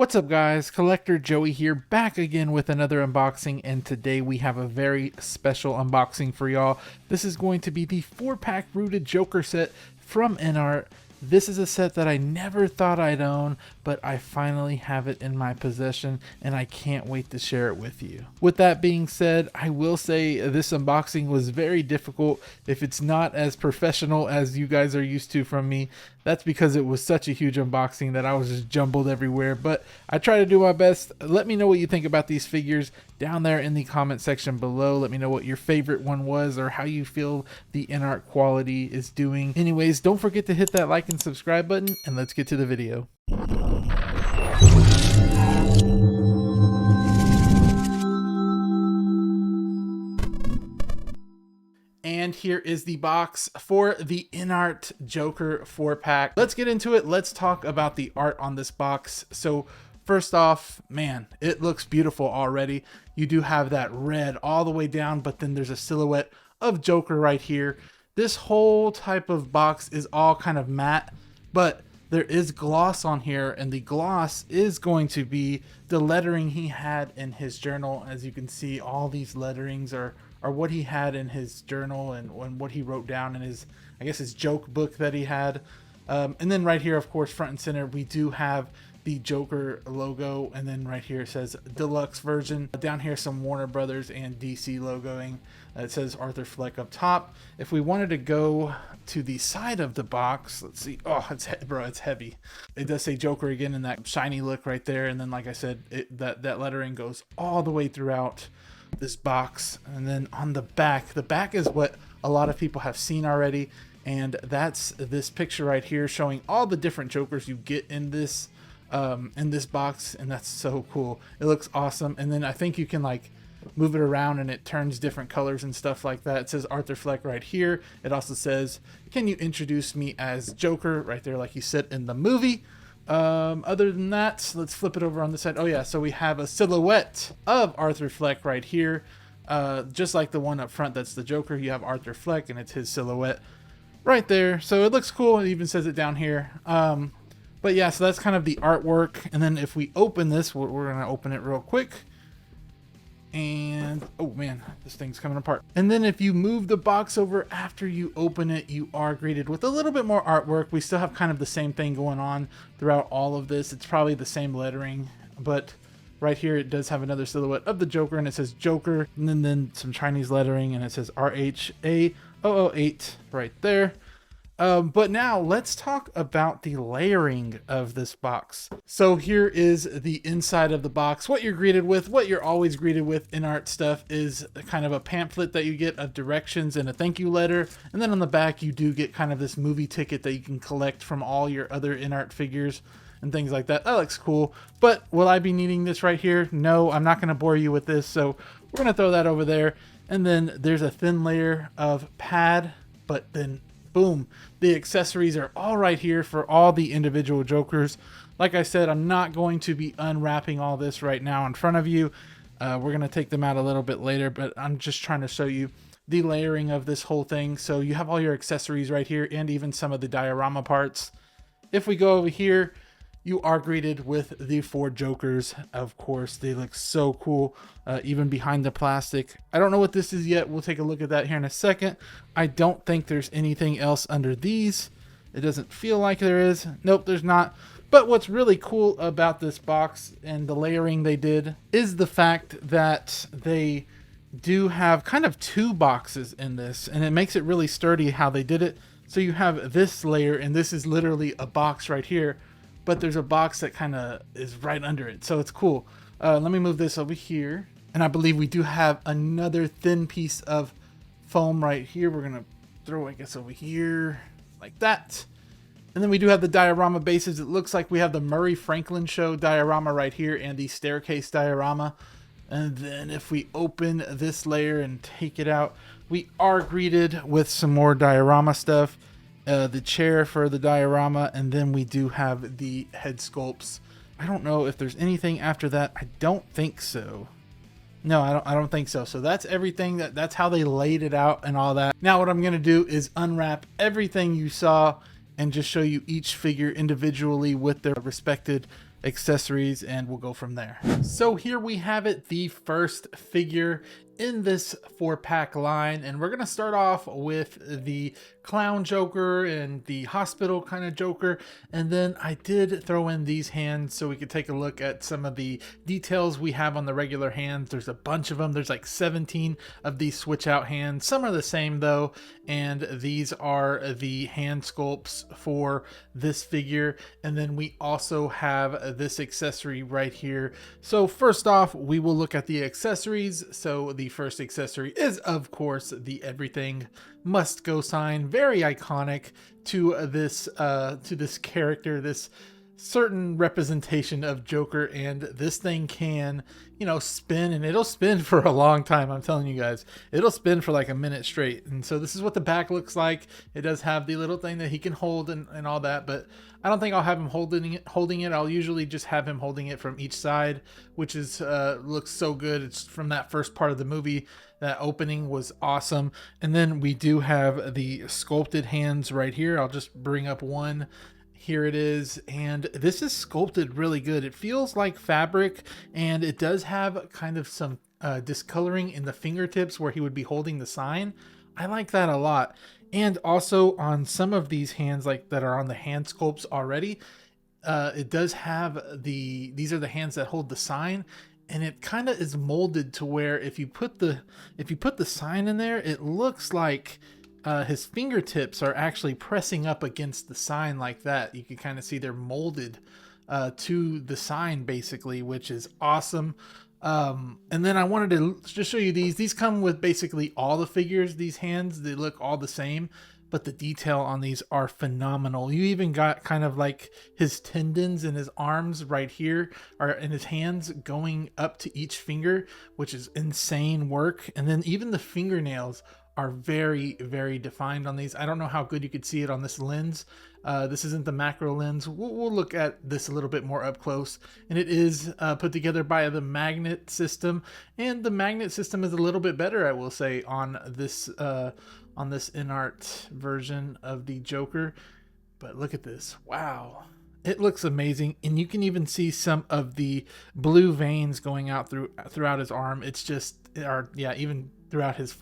What's up guys, Collector Joey here, back again with another unboxing, and today we have a very special unboxing for y'all. This is going to be the 4-pack Rooted Joker set from InArt. This is a set that I never thought I'd own, but I finally have it in my possession and I can't wait to share it with you. With that being said, I will say this unboxing was very difficult. If it's not as professional as you guys are used to from me, that's because it was such a huge unboxing that I was just jumbled everywhere, but I try to do my best. Let me know what you think about these figures down there in the comment section below. Let me know what your favorite one was or how you feel the InArt quality is doing. Anyways, don't forget to hit that like and subscribe button, and let's get to the video. And here is the box for the InArt Joker 4-pack. Let's get into it. Let's talk about the art on this box. So first off, man, it looks beautiful already. You do have that red all the way down, but then there's a silhouette of Joker right here. This whole type of box is all kind of matte, but there is gloss on here, and the gloss is going to be the lettering he had in his journal. As you can see, all these letterings are what he had in his journal and what he wrote down in his, I guess, his joke book that he had. And then right here, of course, front and center, we do have the Joker logo, and then right here it says deluxe version. Down here, some Warner Brothers and DC logoing. It says Arthur Fleck up top. If we wanted to go to the side of the box, let's see. Oh, it's heavy. It does say Joker again in that shiny look right there, and then like I said, that lettering goes all the way throughout this box. And then on the back is what a lot of people have seen already, and that's this picture right here showing all the different Jokers you get in this box, and that's so cool. It looks awesome. And then I think you can like move it around and it turns different colors and stuff like that. It says Arthur Fleck right here. It also says, can you introduce me as Joker, right there like you said in the movie. Other than that, let's flip it over on this side. Oh yeah, so we have a silhouette of Arthur Fleck right here, just like the one up front that's the Joker. You have Arthur Fleck and it's his silhouette right there, so it looks cool. It even says it down here. But yeah, so that's kind of the artwork. And then if we open this, we're gonna open it real quick. And oh man, this thing's coming apart. And then if you move the box over after you open it, you are greeted with a little bit more artwork. We still have kind of the same thing going on throughout all of this. It's probably the same lettering, but right here it does have another silhouette of the Joker, and it says Joker, and then some Chinese lettering, and it says RHA008 right there. But now let's talk about the layering of this box. So here is the inside of the box. What you're greeted with, what you're always greeted with in art stuff, is kind of a pamphlet that you get of directions and a thank you letter. And then on the back, you do get kind of this movie ticket that you can collect from all your other InArt figures and things like that. That looks cool. But will I be needing this right here? No, I'm not going to bore you with this. So we're going to throw that over there. And then there's a thin layer of pad, but then boom, the accessories are all right here for all the individual Jokers. Like I said, I'm not going to be unwrapping all this right now in front of you. We're going to take them out a little bit later, but I'm just trying to show you the layering of this whole thing. So you have all your accessories right here and even some of the diorama parts. If we go over here, you are greeted with the 4 Jokers. Of course, they look so cool, even behind the plastic. I don't know what this is yet. We'll take a look at that here in a second. I don't think there's anything else under these. It doesn't feel like there is. Nope, there's not. But what's really cool about this box and the layering they did is the fact that they do have kind of 2 boxes in this, and it makes it really sturdy how they did it. So you have this layer, and this is literally a box right here, but there's a box that kind of is right under it, so it's cool. Let me move this over here, and I believe we do have another thin piece of foam right here. We're gonna throw, I guess, over here like that. And then we do have the diorama bases. It looks like we have the Murray Franklin Show diorama right here and the staircase diorama. And then if we open this layer and take it out, we are greeted with some more diorama stuff. The chair for the diorama, and then we do have the head sculpts. I don't know if there's anything after that. I don't think so. No, I don't think so. So that's everything. That's how they laid it out and all that. Now what I'm going to do is unwrap everything you saw and just show you each figure individually with their respected accessories, and we'll go from there. So here we have it, the first figure in this 4-pack line, and we're gonna start off with the clown Joker and the hospital kind of Joker, and then I did throw in these hands so we could take a look at some of the details we have on the regular hands. There's a bunch of them. There's like 17 of these switch out hands. Some are the same though, and these are the hand sculpts for this figure. And then we also have this accessory right here. So first off, we will look at the accessories. So the first accessory is of course the everything must go sign, very iconic to this character, this certain representation of Joker. And this thing can, you know, spin, and it'll spin for a long time. I'm telling you guys, it'll spin for like a minute straight. And so this is what the back looks like. It does have the little thing that he can hold and all that, but I don't think I'll have him holding it. I'll usually just have him holding it from each side, which is looks so good. It's from that first part of the movie. That opening was awesome. And then we do have the sculpted hands right here. I'll just bring up one. Here it is, and this is sculpted really good. It feels like fabric, and it does have kind of some discoloring in the fingertips where he would be holding the sign. I like that a lot. And also on some of these hands, like that are on the hand sculpts already, it does have these are the hands that hold the sign, and it kind of is molded to where if you put the sign in there, it looks like his fingertips are actually pressing up against the sign like that. You can kind of see they're molded to the sign basically, which is awesome. And then I wanted to just show you these. These come with basically all the figures. These hands, they look all the same, but the detail on these are phenomenal. You even got kind of like his tendons in his arms right here, or in his hands going up to each finger, which is insane work. And then even the fingernails are very, very defined on these. I don't know how good you could see it on this lens. This isn't the macro lens. We'll look at this a little bit more up close. And it is put together by the magnet system. And the magnet system is a little bit better, I will say, on this InArt version of the Joker. But look at this. Wow. It looks amazing. And you can even see some of the blue veins going out throughout his arm. It's just, even throughout his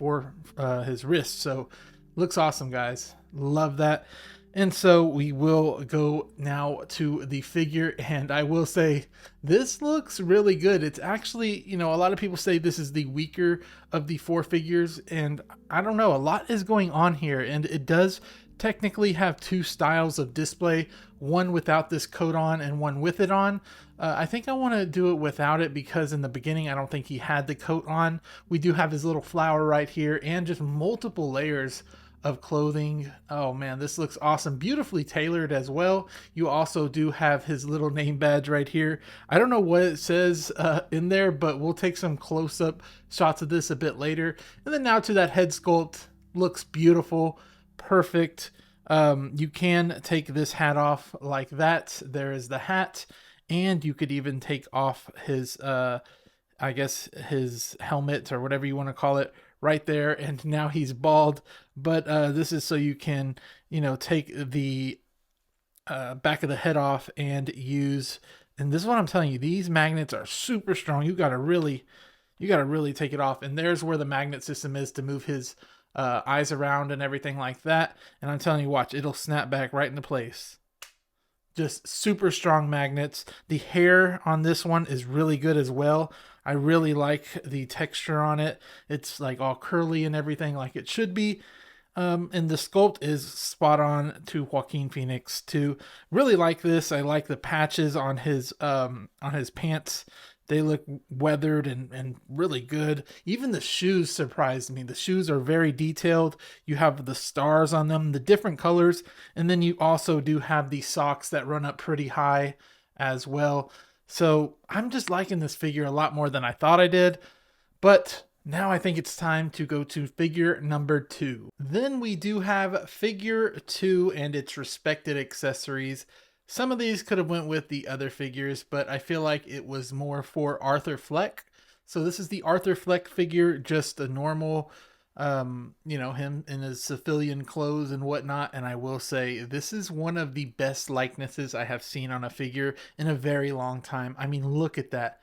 wrist. So looks awesome, guys. Love that. And so we will go now to the figure, and I will say this looks really good. It's actually, you know, a lot of people say this is the weaker of the 4 figures, and I don't know, a lot is going on here, and it does technically have 2 styles of display, one without this coat on and one with it on. I think I want to do it without it because in the beginning I don't think he had the coat on. We do have his little flower right here and just multiple layers of clothing. Oh man, this looks awesome. Beautifully tailored as well. You also do have his little name badge right here. I don't know what it says in there, but we'll take some close-up shots of this a bit later. And then now to that head sculpt. Looks beautiful. Perfect. You can take this hat off like that. There is the hat, and you could even take off his I guess his helmet or whatever you want to call it right there, and now he's bald. But this is so you can, you know, take the back of the head off and use, and this is what I'm telling you, these magnets are super strong. You gotta really take it off. And there's where the magnet system is to move his eyes around and everything like that. And I'm telling you, watch, it'll snap back right into place. Just super strong magnets. The hair on this one is really good as well. I really like the texture on it. It's like all curly and everything like it should be. And the sculpt is spot on to Joaquin Phoenix too. Really like this. I like the patches on his pants. They look weathered and really good. Even the shoes surprised me. The shoes are very detailed. You have the stars on them, the different colors. And then you also do have the socks that run up pretty high as well. So I'm just liking this figure a lot more than I thought I did. But now I think it's time to go to figure number 2. Then we do have figure 2 and its respected accessories. Some of these could have went with the other figures, but I feel like it was more for Arthur Fleck. So this is the Arthur Fleck figure, just a normal you know, him in his civilian clothes and whatnot. And I will say, this is one of the best likenesses I have seen on a figure in a very long time. I mean, look at that.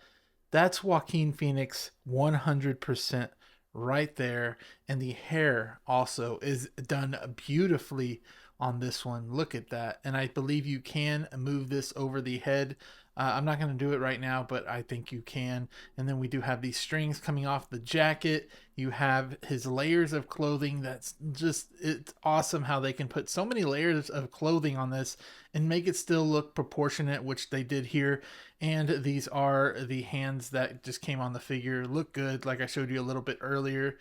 That's Joaquin Phoenix 100% right there. And the hair also is done beautifully on this one. Look at that. And I believe you can move this over the head. I'm not going to do it right now, but I think you can. And then we do have these strings coming off the jacket. You have his layers of clothing. That's just, it's awesome how they can put so many layers of clothing on this and make it still look proportionate, which they did here. And these are the hands that just came on the figure. Look good, like I showed you a little bit earlier.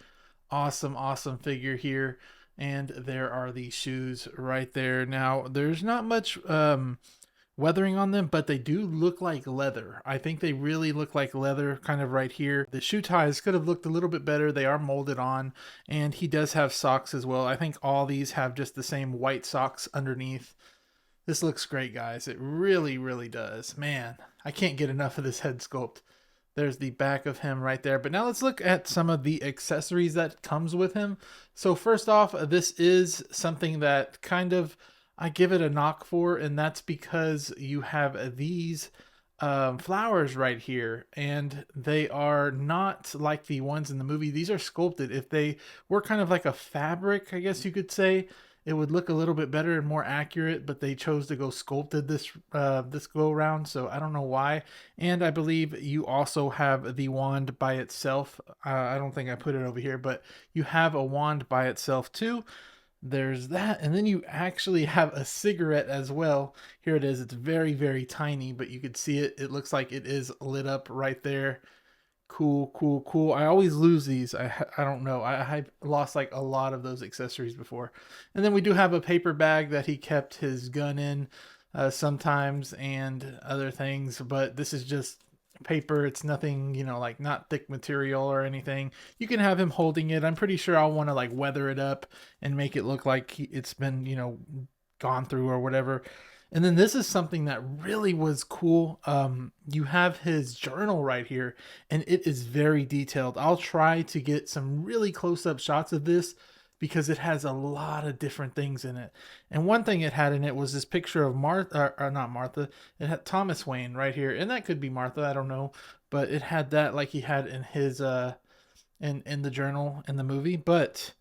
Awesome, awesome figure here. And there are the shoes right there. Now, there's not much weathering on them, but they do look like leather. I think they really look like leather kind of right here. The shoe ties could have looked a little bit better. They are molded on, and he does have socks as well. I think all these have just the same white socks underneath. This looks great, guys. It really, really does. Man, I can't get enough of this head sculpt. There's the back of him right there. But now let's look at some of the accessories that comes with him. So first off, this is something that kind of I give it a knock for, and that's because you have these flowers right here, and they are not like the ones in the movie. These are sculpted. If they were kind of like a fabric, I guess you could say, it would look a little bit better and more accurate, but they chose to go sculpted this go around, so I don't know why. And I believe you also have the wand by itself. I don't think I put it over here, but you have a wand by itself too. There's that, and then you actually have a cigarette as well. Here it is. It's very, very tiny, but you could see it. It looks like it is lit up right there. Cool, cool, cool. I always lose these. I don't know. I lost like a lot of those accessories before. And then we do have a paper bag that he kept his gun in sometimes and other things. But this is just paper. It's nothing, you know, like not thick material or anything. You can have him holding it. I'm pretty sure I'll want to like weather it up and make it look like it's been, you know, gone through or whatever. And then this is something that really was cool. You have his journal right here, and it is very detailed. I'll try to get some really close-up shots of this because it has a lot of different things in it. And one thing it had in it was this picture of Martha, or not Martha, it had Thomas Wayne right here. And that could be Martha, I don't know. But it had that like he had in his, in the journal in the movie. But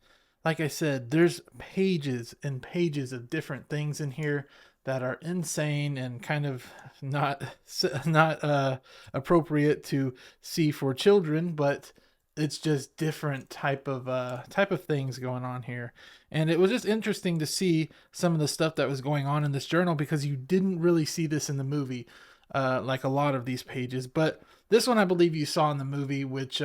like I said, there's pages and pages of different things in here that are insane and kind of not appropriate to see for children, but it's just different type of things going on here. And it was just interesting to see some of the stuff that was going on in this journal because you didn't really see this in the movie, like a lot of these pages. But this one I believe you saw in the movie, which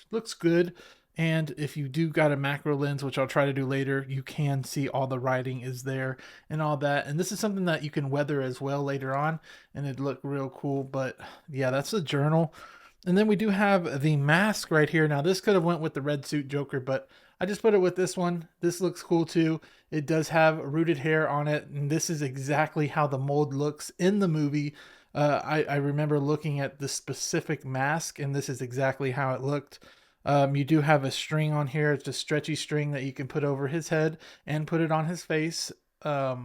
looks good. And if you do got a macro lens, which I'll try to do later, you can see all the writing is there and all that. And this is something that you can weather as well later on, and it'd look real cool. But yeah, that's the journal. And then we do have the mask right here. Now this could have went with the red suit Joker, but I just put it with this one. This looks cool too. It does have rooted hair on it, and this is exactly how the mold looks in the movie. I remember looking at the specific mask, and this is exactly how it looked. You do have a string on here. It's a stretchy string that you can put over his head and put it on his face. But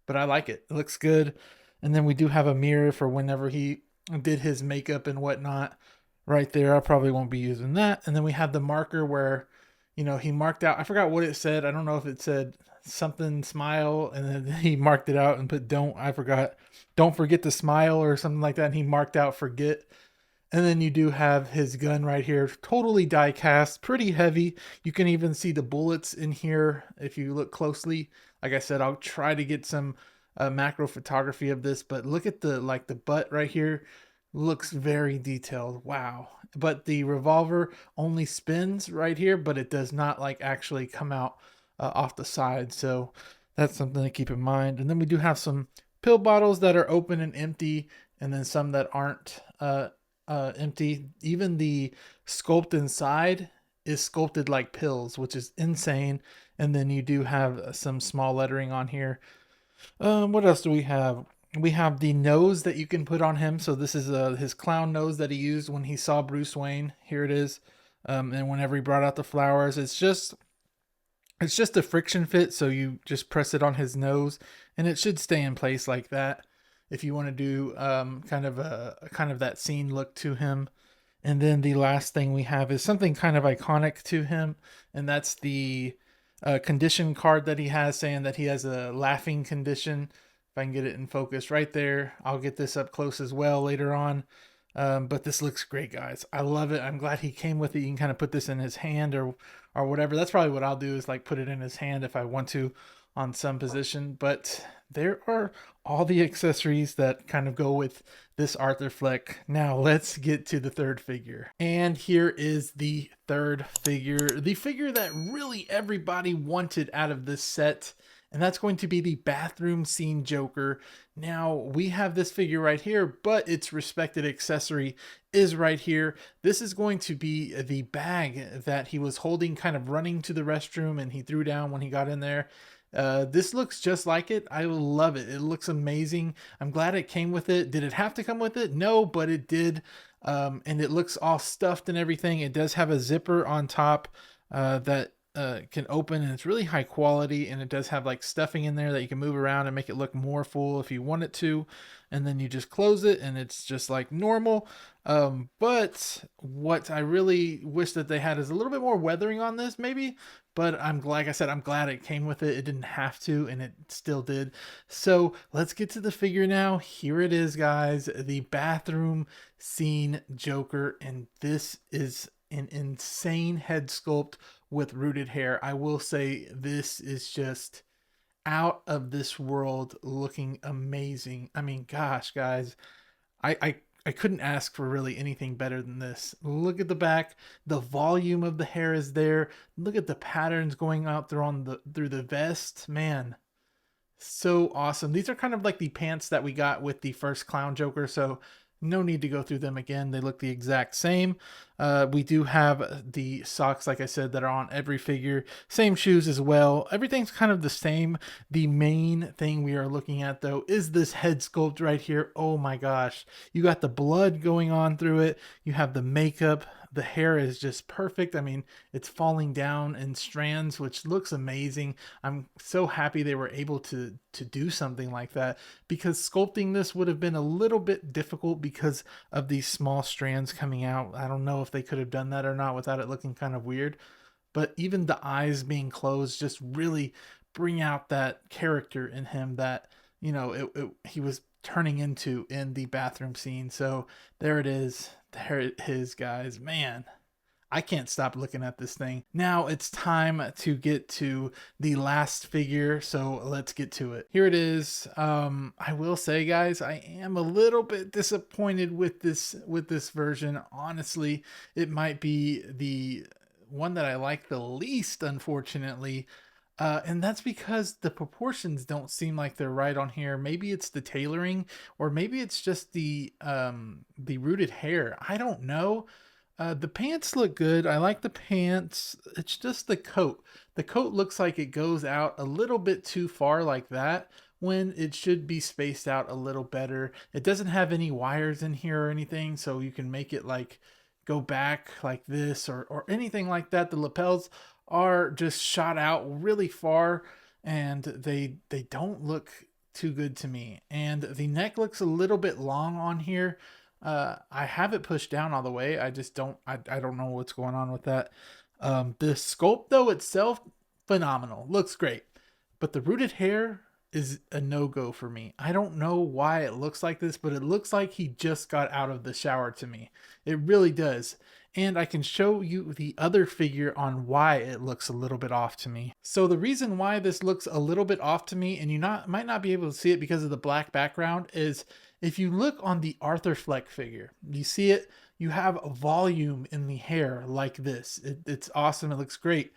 I like it. It looks good. And then we do have a mirror for whenever he did his makeup and whatnot right there. I probably won't be using that. And then we have the marker where, you know, he marked out, I forgot what it said. I don't know if it said something smile, and then he marked it out and put don't forget to smile or something like that. And he marked out forget. And then you do have his gun right here, totally die cast, pretty heavy. You can even see the bullets in here if you look closely. Like I said, I'll try to get some macro photography of this, but look at the butt right here. Looks very detailed. Wow. But the revolver only spins right here, but it does not like actually come out off the side. So that's something to keep in mind. And then we do have some pill bottles that are open and empty, and then some that aren't empty. Even the sculpt inside is sculpted like pills, which is insane. And then you do have some small lettering on here. What else do we have? We have the nose that you can put on him. So this is his clown nose that he used when he saw Bruce Wayne. Here it is. And whenever he brought out the flowers, it's just a friction fit, so you just press it on his nose, and it should stay in place like that. If you want to do kind of that scene look to him. And then the last thing we have is something kind of iconic to him, and that's the condition card that he has, saying that he has a laughing condition. If I can get it in focus right there, I'll get this up close as well later on. But this looks great, guys. I love it. I'm glad he came with it. You can kind of put this in his hand or whatever. That's probably what I'll do, is like put it in his hand if I want to on some position. But there are all the accessories that kind of go with this Arthur Fleck. Now let's get to the third figure. And here is the third figure, the figure that really everybody wanted out of this set. And that's going to be the bathroom scene Joker. Now, we have this figure right here, but its respected accessory is right here. This is going to be the bag that he was holding, kind of running to the restroom, and he threw down when he got in there. This looks just like it. I love it. It looks amazing. I'm glad it came with it. Did it have to come with it? No, but it did. And it looks all stuffed and everything. It does have a zipper on top that can open, and it's really high quality, and it does have like stuffing in there that you can move around and make it look more full if you want it to, and then you just close it and it's just like normal. But what I really wish that they had is a little bit more weathering on this maybe, but like I said, I'm glad it came with it. It didn't have to, and it still did. So let's get to the figure now. Here it is, guys, the bathroom scene Joker, and this is an insane head sculpt with rooted hair. I will say this is just out of this world, looking amazing. I mean, gosh, guys, I couldn't ask for really anything better than this. Look at the back. The volume of the hair is there. Look at the patterns going out through the vest. Man, so awesome. These are kind of like the pants that we got with the first Clown Joker, so no need to go through them again. They look the exact same. We do have the socks, like I said, that are on every figure. Same shoes as well. Everything's kind of the same. The main thing we are looking at, though, is this head sculpt right here. Oh my gosh. You got the blood going on through it. You have the makeup. The hair is just perfect. I mean, it's falling down in strands, which looks amazing. I'm so happy they were able to do something like that, because sculpting this would have been a little bit difficult because of these small strands coming out. I don't know if they could have done that or not without it looking kind of weird, but even the eyes being closed just really bring out that character in him that, you know, he was turning into in the bathroom scene. So there it is. There it is, guys. Man, I can't stop looking at this thing. Now it's time to get to the last figure, so let's get to it. Here it is. I will say, guys, I am a little bit disappointed with this version. Honestly, it might be the one that I like the least, unfortunately. And that's because the proportions don't seem like they're right on here. Maybe it's the tailoring, or maybe it's just the rooted hair. I don't know. The pants look good. I like the pants. It's just the coat. The coat looks like it goes out a little bit too far like that, when it should be spaced out a little better. It doesn't have any wires in here or anything, so you can make it like go back like this or anything like that. The lapels are just shot out really far, and they don't look too good to me. And the neck looks a little bit long on here. I have it pushed down all the way. I just don't I don't know what's going on with that. The sculpt though itself, phenomenal, looks great, but the rooted hair is a no-go for me. I don't know why it looks like this, but it looks like he just got out of the shower to me. It really does. And I can show you the other figure on why it looks a little bit off to me. So the reason why this looks a little bit off to me, and you might not be able to see it because of the black background, is if you look on the Arthur Fleck figure, you see it, you have a volume in the hair like this. It's awesome. It looks great.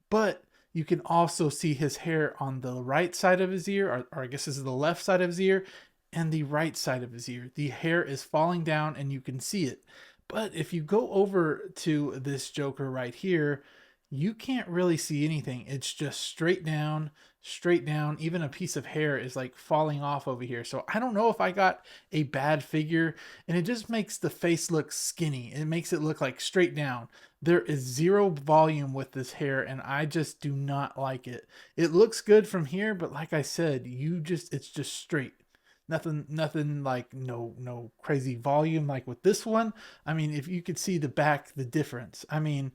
But you can also see his hair on the right side of his ear, or I guess this is the left side of his ear, and the right side of his ear. The hair is falling down and you can see it. But if you go over to this Joker right here, you can't really see anything. It's just straight down. straight down. Even a piece of hair is like falling off over here. So I don't know if I got a bad figure, and it just makes the face look skinny. It makes it look like straight down. There is zero volume with this hair, and I just do not like it. It looks good from here, but like I said, it's just straight. Nothing like no crazy volume like with this one. I mean, if you could see the back, the difference. I mean,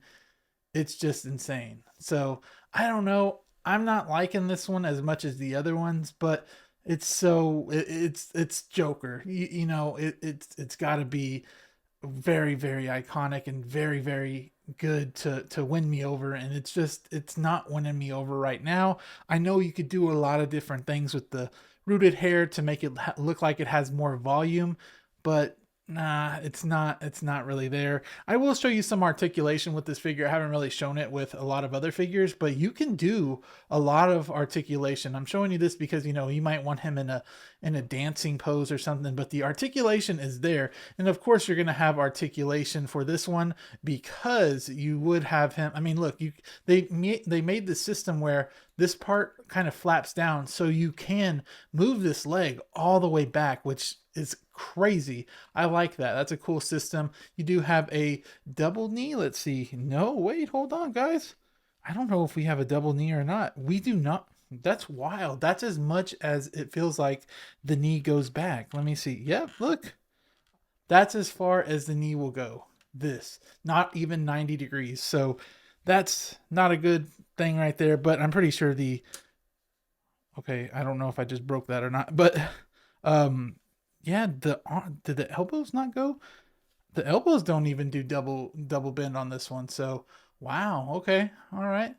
it's just insane. So I don't know. I'm not liking this one as much as the other ones, but it's Joker. It's got to be very very iconic and very very good to win me over, and it's not winning me over right now. I know you could do a lot of different things with the rooted hair to make it look like it has more volume, but nah, it's not really there. I will show you some articulation with this figure. I haven't really shown it with a lot of other figures, but you can do a lot of articulation. I'm showing you this because you might want him in a dancing pose or something, but the articulation is there. And of course you're going to have articulation for this one because you would have him. I mean, look, they made the system where this part kind of flaps down so you can move this leg all the way back, which is crazy. I like that. That's a cool system. You do have a double knee. Let's see. No, wait, hold on, guys. I don't know if we have a double knee or not. We do not. That's wild. That's as much as it feels like the knee goes back. Let me see. Yep, look. That's as far as the knee will go. This, not even 90 degrees. So that's not a good thing right there, but I'm pretty sure okay, I don't know if I just broke that or not, but yeah, did the elbows not go? The elbows don't even do double bend on this one. So wow, okay, all right,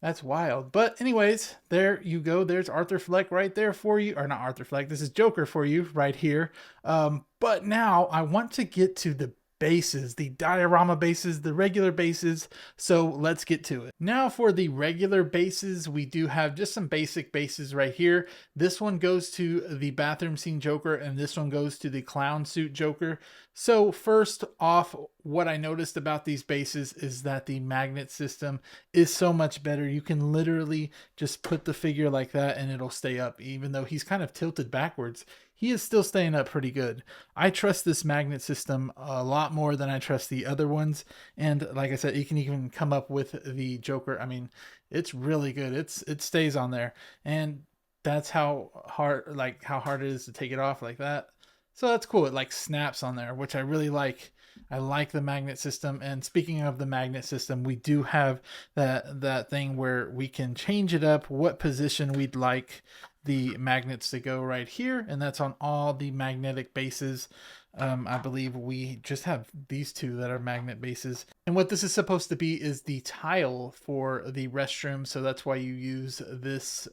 that's wild. But anyways, there you go. There's Arthur Fleck right there for you, or not Arthur Fleck. This is Joker for you right here. But now I want to get to the bases, the diorama bases, the regular bases. So let's get to it. Now for the regular bases, we do have just some basic bases right here. This one goes to the bathroom scene Joker, and this one goes to the clown suit Joker. So first off, what I noticed about these bases is that the magnet system is so much better. You can literally just put the figure like that and it'll stay up, even though he's kind of tilted backwards. He is still staying up pretty good. I trust this magnet system a lot more than I trust the other ones. And like I said, you can even come up with the Joker. I mean, it's really good. It stays on there. And that's how hard it is to take it off like that. So that's cool. It like snaps on there, which I really like. I like the magnet system. And speaking of the magnet system, we do have that thing where we can change it up, what position we'd like the magnets to go right here, and that's on all the magnetic bases. I believe we just have these two that are magnet bases, and what this is supposed to be is the tile for the restroom, so that's why you use this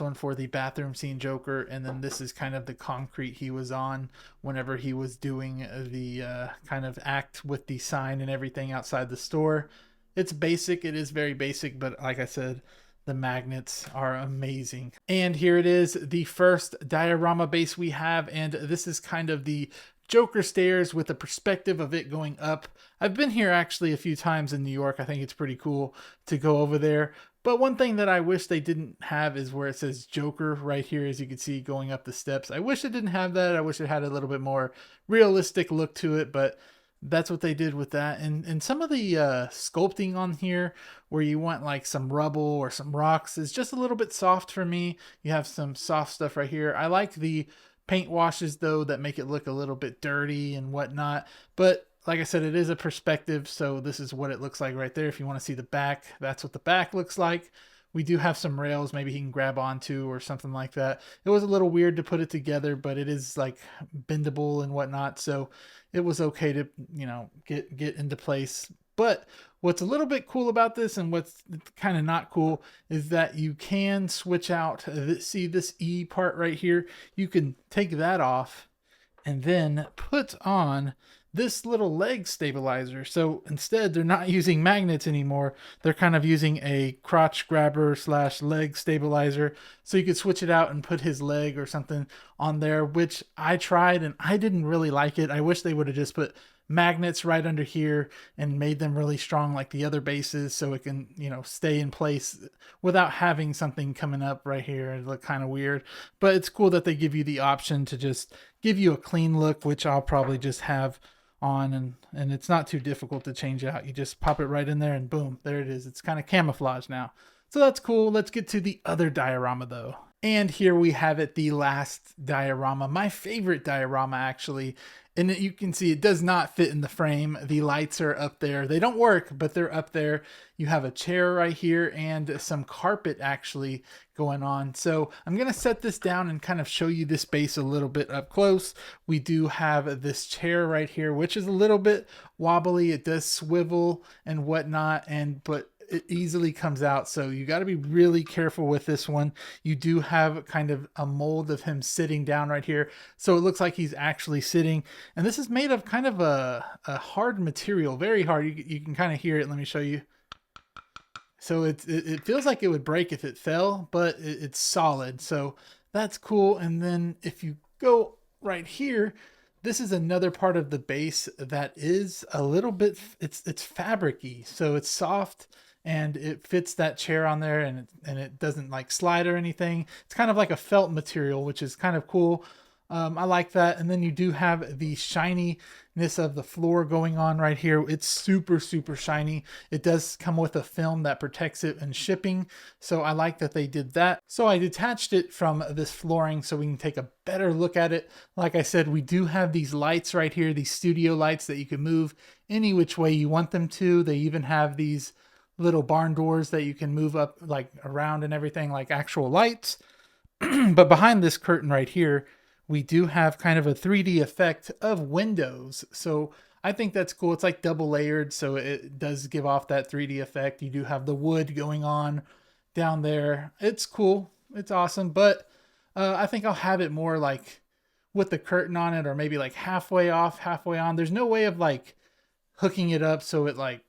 one for the bathroom scene Joker, and then this is kind of the concrete he was on whenever he was doing the kind of act with the sign and everything outside the store. It's basic, it is very basic, but like I said, the magnets are amazing. And here it is, the first diorama base we have, and this is kind of the Joker stairs with the perspective of it going up. I've been here actually a few times in New York. I think it's pretty cool to go over there. But one thing that I wish they didn't have is where it says Joker right here, as you can see going up the steps. I wish it didn't have that. I wish it had a little bit more realistic look to it, but that's what they did with that. And some of the sculpting on here where you want like some rubble or some rocks is just a little bit soft for me. You have some soft stuff right here. I like the paint washes though that make it look a little bit dirty and whatnot. But like I said, it is a perspective, so this is what it looks like right there. If you want to see the back, that's what the back looks like. We do have some rails maybe he can grab onto or something like that. It was a little weird to put it together, but it is like bendable and whatnot, so it was okay to, get into place. But what's a little bit cool about this and what's kind of not cool is that you can switch out. See this E part right here? You can take that off and then put on this little leg stabilizer. So instead, they're not using magnets anymore. They're kind of using a crotch grabber slash leg stabilizer. So you could switch it out and put his leg or something on there, which I tried and I didn't really like it. I wish they would have just put magnets right under here and made them really strong like the other bases, so it can, you know, stay in place without having something coming up right here. It look kind of weird, but it's cool that they give you the option to just give you a clean look, which I'll probably just have on, and it's not too difficult to change out. You just pop it right in there and boom, there it is. It's kind of camouflage now. So that's cool. Let's get to the other diorama though. And here we have it, the last diorama, my favorite diorama actually. And you can see it does not fit in the frame. The lights are up there. They don't work, but they're up there. You have a chair right here and some carpet actually going on. So I'm going to set this down and kind of show you this base a little bit up close. We do have this chair right here, which is a little bit wobbly. It does swivel and whatnot, but it easily comes out, so you got to be really careful with this one. You do have kind of a mold of him sitting down right here, so it looks like he's actually sitting, and this is made of kind of a hard material, very hard. You can kind of hear it. Let me show you. So it feels like it would break if it fell, but it's solid, so that's cool. And then if you go right here, this is another part of the base that is a little bit, it's fabric-y, so it's soft and it fits that chair on there, and it doesn't like slide or anything. It's kind of like a felt material, which is kind of cool. I like that. And then you do have the shininess of the floor going on right here. It's super, super shiny. It does come with a film that protects it in shipping, so I like that they did that. So I detached it from this flooring so we can take a better look at it. Like I said, we do have these lights right here, these studio lights that you can move any which way you want them to. They even have these little barn doors that you can move up like around and everything, like actual lights. But behind this curtain right here, we do have kind of a 3D effect of windows. So I think that's cool. It's like double layered, so it does give off that 3D effect. You do have the wood going on down there. It's cool. It's awesome. But I think I'll have it more like with the curtain on it, or maybe like halfway off, halfway on. There's no way of like hooking it up so it like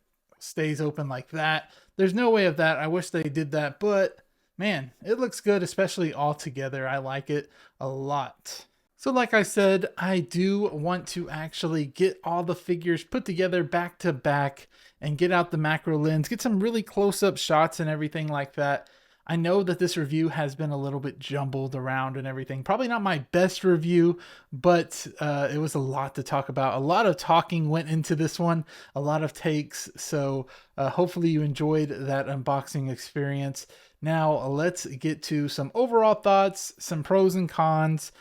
stays open like that. There's no way of that. I wish they did that, but man, it looks good, especially all together. I like it a lot. So like I said, I do want to actually get all the figures put together back to back and get out the macro lens, get some really close-up shots and everything like that. I know that this review has been a little bit jumbled around and everything. Probably not my best review, but it was a lot to talk about. A lot of talking went into this one, a lot of takes. So hopefully you enjoyed that unboxing experience. Now let's get to some overall thoughts, some pros and cons,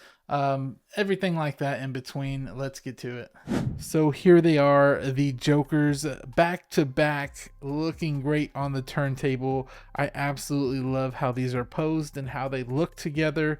everything like that in between. Let's get to it. So here they are, the Jokers back to back, looking great on the turntable. I absolutely love how these are posed and how they look together.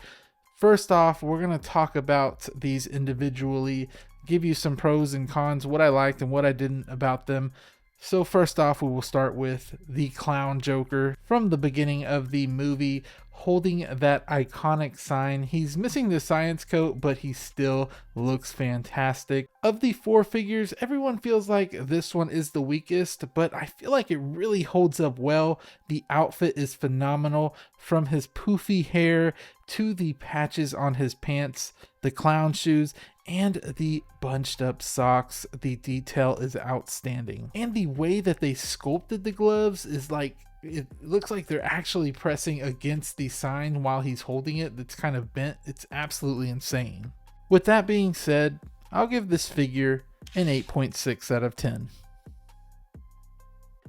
First off, we're going to talk about these individually, give you some pros and cons, what I liked and what I didn't about them. So first off, we will start with the Clown Joker from the beginning of the movie, holding that iconic sign. He's missing the science coat, but he still looks fantastic. Of the four figures, everyone feels like this one is the weakest, but I feel like it really holds up well. The outfit is phenomenal, from his poofy hair to the patches on his pants, the clown shoes, and the bunched up socks. The detail is outstanding. And the way that they sculpted the gloves is like, it looks like they're actually pressing against the sign while he's holding it. That's kind of bent. It's absolutely insane. With that being said, I'll give this figure an 8.6 out of 10.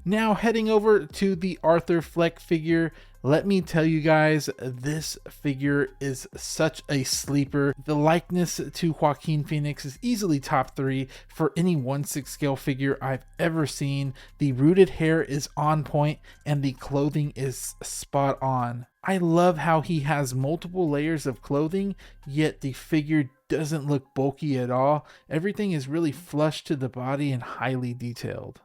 Now heading over to the Arthur Fleck figure, let me tell you guys, this figure is such a sleeper. The likeness to Joaquin Phoenix is easily top 3 for any 1/6 scale figure I've ever seen. The rooted hair is on point and the clothing is spot on. I love how he has multiple layers of clothing, yet the figure doesn't look bulky at all. Everything is really flush to the body and highly detailed.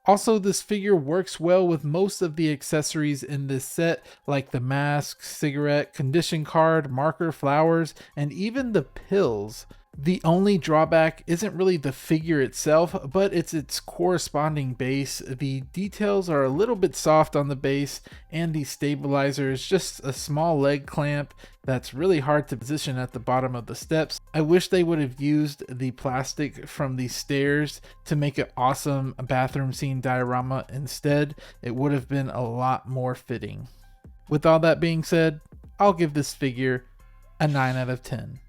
Also, this figure works well with most of the accessories in this set, like the mask, cigarette, condition card, marker, flowers, and even the pills. The only drawback isn't really the figure itself, but it's its corresponding base. The details are a little bit soft on the base, and the stabilizer is just a small leg clamp that's really hard to position at the bottom of the steps. I wish they would have used the plastic from the stairs to make an awesome bathroom scene diorama instead. It would have been a lot more fitting. With all that being said, I'll give this figure a 9 out of 10.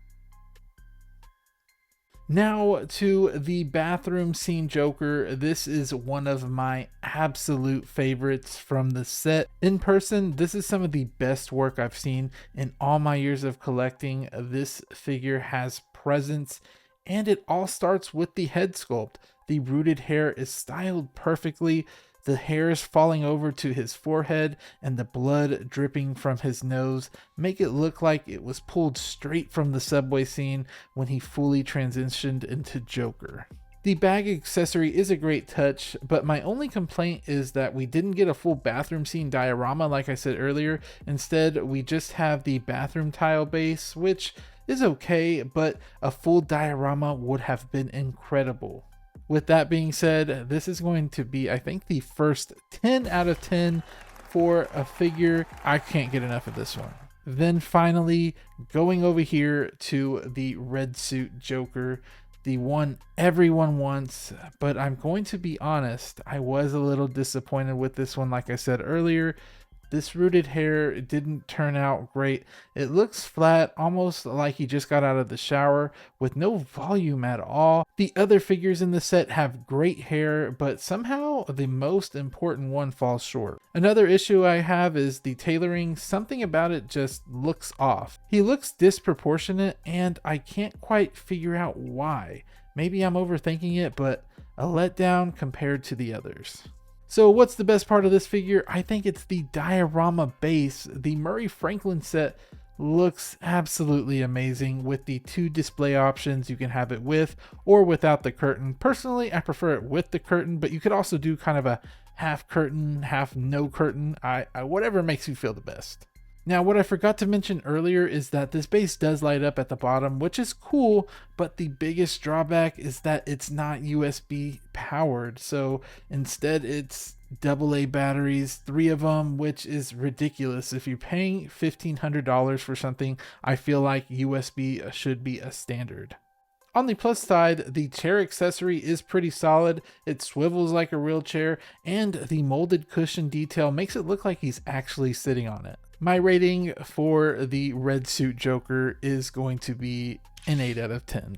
Now to the bathroom scene Joker. This is one of my absolute favorites from the set. In person, this is some of the best work I've seen in all my years of collecting. This figure has presence, and it all starts with the head sculpt. The rooted hair is styled perfectly. The hairs falling over to his forehead and the blood dripping from his nose make it look like it was pulled straight from the subway scene when he fully transitioned into Joker. The bag accessory is a great touch, but my only complaint is that we didn't get a full bathroom scene diorama like I said earlier. Instead, we just have the bathroom tile base, which is okay, but a full diorama would have been incredible. With that being said, this is going to be, I think, the first 10 out of 10 for a figure. I can't get enough of this one. Then finally, going over here to the red suit Joker, the one everyone wants, but I'm going to be honest, I was a little disappointed with this one. Like I said earlier, this rooted hair didn't turn out great. It looks flat, almost like he just got out of the shower, with no volume at all. The other figures in the set have great hair, but somehow the most important one falls short. Another issue I have is the tailoring. Something about it just looks off. He looks disproportionate, and I can't quite figure out why. Maybe I'm overthinking it, but a letdown compared to the others. So what's the best part of this figure? I think it's the diorama base. The Murray Franklin set looks absolutely amazing with the 2 display options. You can have it with or without the curtain. Personally, I prefer it with the curtain, but you could also do kind of a half curtain, half no curtain. Whatever makes you feel the best. Now, what I forgot to mention earlier is that this base does light up at the bottom, which is cool, but the biggest drawback is that it's not USB powered. So instead it's AA batteries, 3 of them, which is ridiculous. If you're paying $1,500 for something, I feel like USB should be a standard. On the plus side, the chair accessory is pretty solid. It swivels like a real chair, and the molded cushion detail makes it look like he's actually sitting on it. My rating for the red suit Joker is going to be an 8 out of 10.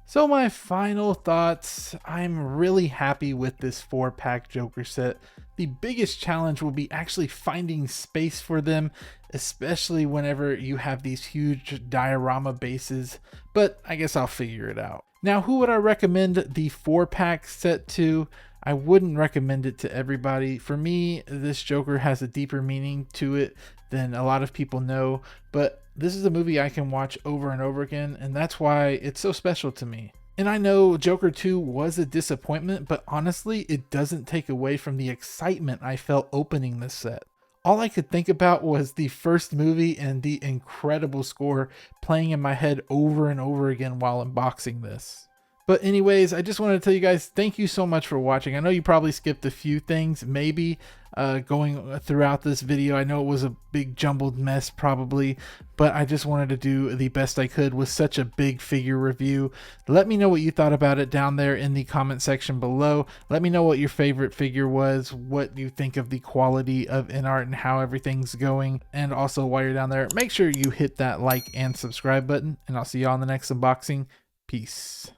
So my final thoughts, I'm really happy with this 4-pack Joker set. The biggest challenge will be actually finding space for them, especially whenever you have these huge diorama bases, but I guess I'll figure it out. Now, who would I recommend the 4-pack set to? I wouldn't recommend it to everybody. For me, this Joker has a deeper meaning to it than a lot of people know, but this is a movie I can watch over and over again, and that's why it's so special to me. And I know Joker 2 was a disappointment, but honestly, it doesn't take away from the excitement I felt opening this set. All I could think about was the first movie and the incredible score playing in my head over and over again while unboxing this. But anyways, I just wanted to tell you guys, thank you so much for watching. I know you probably skipped a few things, maybe going throughout this video. I know it was a big jumbled mess probably, but I just wanted to do the best I could with such a big figure review. Let me know what you thought about it down there in the comment section below. Let me know what your favorite figure was, what you think of the quality of InArt and how everything's going. And also while you're down there, make sure you hit that like and subscribe button, and I'll see you all in the next unboxing. Peace.